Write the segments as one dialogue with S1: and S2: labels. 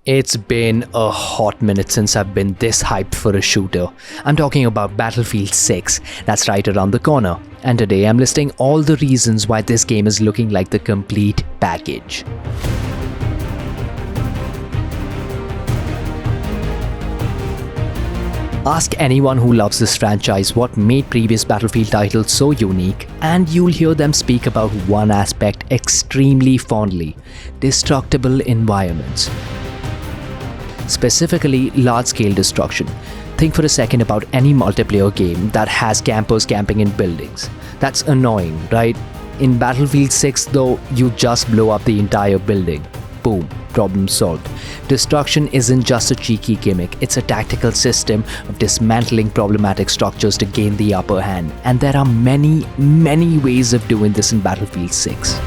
S1: It's been a hot minute since I've been this hyped for a shooter. I'm talking about Battlefield 6, that's right around the corner. And today I'm listing all the reasons why this game is looking like the complete package. Ask anyone who loves this franchise what made previous Battlefield titles so unique, and you'll hear them speak about one aspect extremely fondly: destructible environments. Specifically, large-scale destruction. Think for a second about any multiplayer game that has campers camping in buildings. That's annoying, right? In Battlefield 6 though, you just blow up the entire building. Boom, problem solved. Destruction isn't just a cheeky gimmick, it's a tactical system of dismantling problematic structures to gain the upper hand. And there are many ways of doing this in Battlefield 6.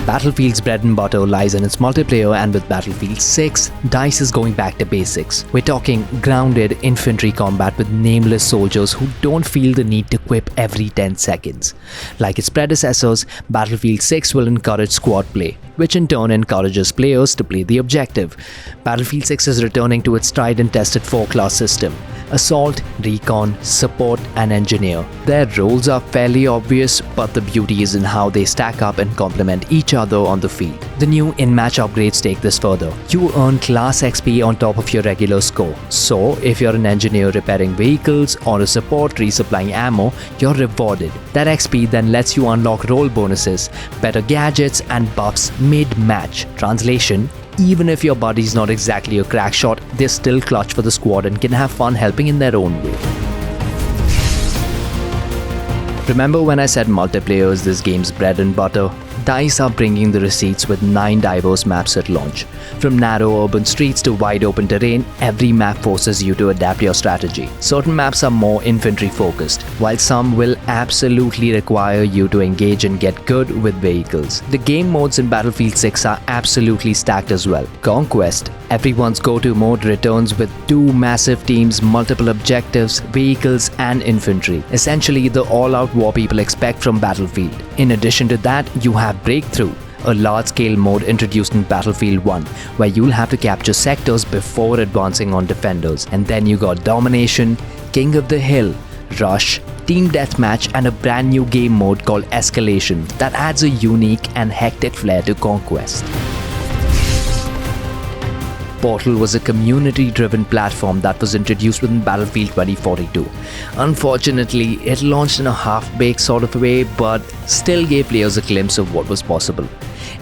S1: Battlefield's bread and butter lies in its multiplayer, and with Battlefield 6, DICE is going back to basics. We're talking grounded infantry combat with nameless soldiers who don't feel the need to quip every 10 seconds. Like its predecessors, Battlefield 6 will encourage squad play, which in turn encourages players to play the objective. Battlefield 6 is returning to its tried and tested 4-class system: Assault, Recon, Support, and Engineer. Their roles are fairly obvious, but the beauty is in how they stack up and complement each other on the field. The new in-match upgrades take this further. You earn class XP on top of your regular score. So, if you're an engineer repairing vehicles or a support resupplying ammo, you're rewarded. That XP then lets you unlock role bonuses, better gadgets, and buffs mid-match. Translation: even if your buddy's not exactly a crack shot, they're still clutch for the squad and can have fun helping in their own way. Remember when I said multiplayer is this game's bread and butter? DICE are bringing the receipts with 9 diverse maps at launch. From narrow urban streets to wide open terrain, every map forces you to adapt your strategy. Certain maps are more infantry focused, while some will absolutely require you to engage and get good with vehicles. The game modes in Battlefield 6 are absolutely stacked as well. Conquest, everyone's go-to mode, returns with 2 massive teams, multiple objectives, vehicles, and infantry. Essentially the all-out war people expect from Battlefield. In addition to that, you have Breakthrough, a large-scale mode introduced in Battlefield 1, where you'll have to capture sectors before advancing on defenders. And then you got Domination, King of the Hill, Rush, Team Deathmatch, and a brand new game mode called Escalation that adds a unique and hectic flair to Conquest. Portal was a community-driven platform that was introduced within Battlefield 2042. Unfortunately, it launched in a half-baked sort of way, but still gave players a glimpse of what was possible.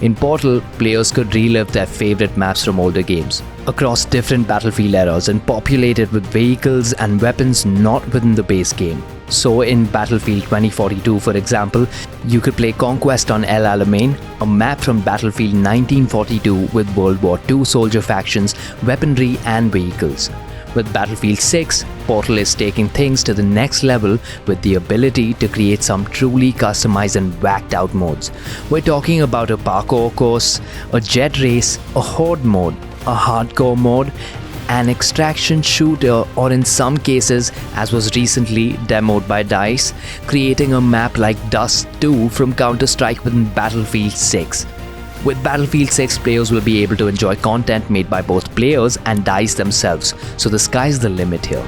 S1: In Portal, players could relive their favorite maps from older games, across different Battlefield eras and populated with vehicles and weapons not within the base game. So in Battlefield 2042, for example, you could play Conquest on El Alamein, a map from Battlefield 1942 with World War II soldier factions, weaponry, and vehicles. With Battlefield 6, Portal is taking things to the next level with the ability to create some truly customized and whacked out modes. We're talking about a parkour course, a jet race, a horde mode, a hardcore mode, an extraction shooter, or in some cases, as was recently demoed by DICE, creating a map like Dust 2 from Counter-Strike within Battlefield 6. With Battlefield 6, players will be able to enjoy content made by both players and DICE themselves, so the sky's the limit here.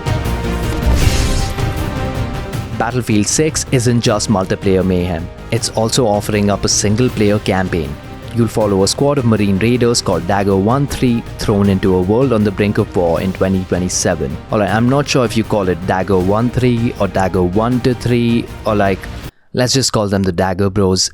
S1: Battlefield 6 isn't just multiplayer mayhem, it's also offering up a single-player campaign. You'll follow a squad of Marine Raiders called Dagger 1-3 thrown into a world on the brink of war in 2027. Alright, I'm not sure if you call it Dagger 1-3 or Dagger 1-3 or let's just call them the Dagger Bros.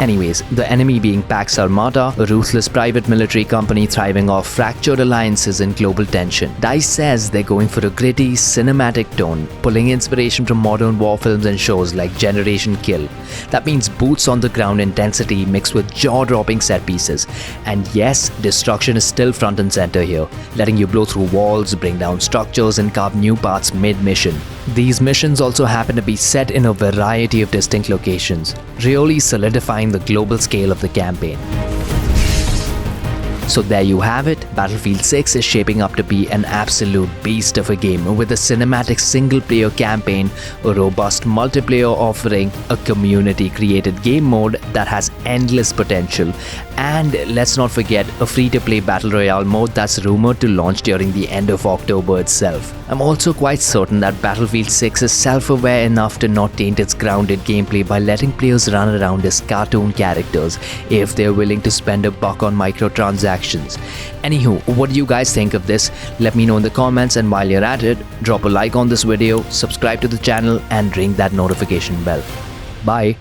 S1: Anyways, the enemy being Pax Armata, a ruthless private military company thriving off fractured alliances and global tension. DICE says they're going for a gritty, cinematic tone, pulling inspiration from modern war films and shows like Generation Kill. That means boots on the ground intensity mixed with jaw-dropping set pieces. And yes, destruction is still front and center here, letting you blow through walls, bring down structures, and carve new paths mid-mission. These missions also happen to be set in a variety of distinct locations, really solidifying the global scale of the campaign. So there you have it, Battlefield 6 is shaping up to be an absolute beast of a game with a cinematic single-player campaign, a robust multiplayer offering, a community-created game mode that has endless potential, and let's not forget a free-to-play Battle Royale mode that's rumored to launch during the end of October itself. I'm also quite certain that Battlefield 6 is self-aware enough to not taint its grounded gameplay by letting players run around as cartoon characters if they're willing to spend $1 on microtransactions. Anywho, what do you guys think of this? Let me know in the comments, and while you're at it, drop a like on this video, subscribe to the channel and ring that notification bell. Bye.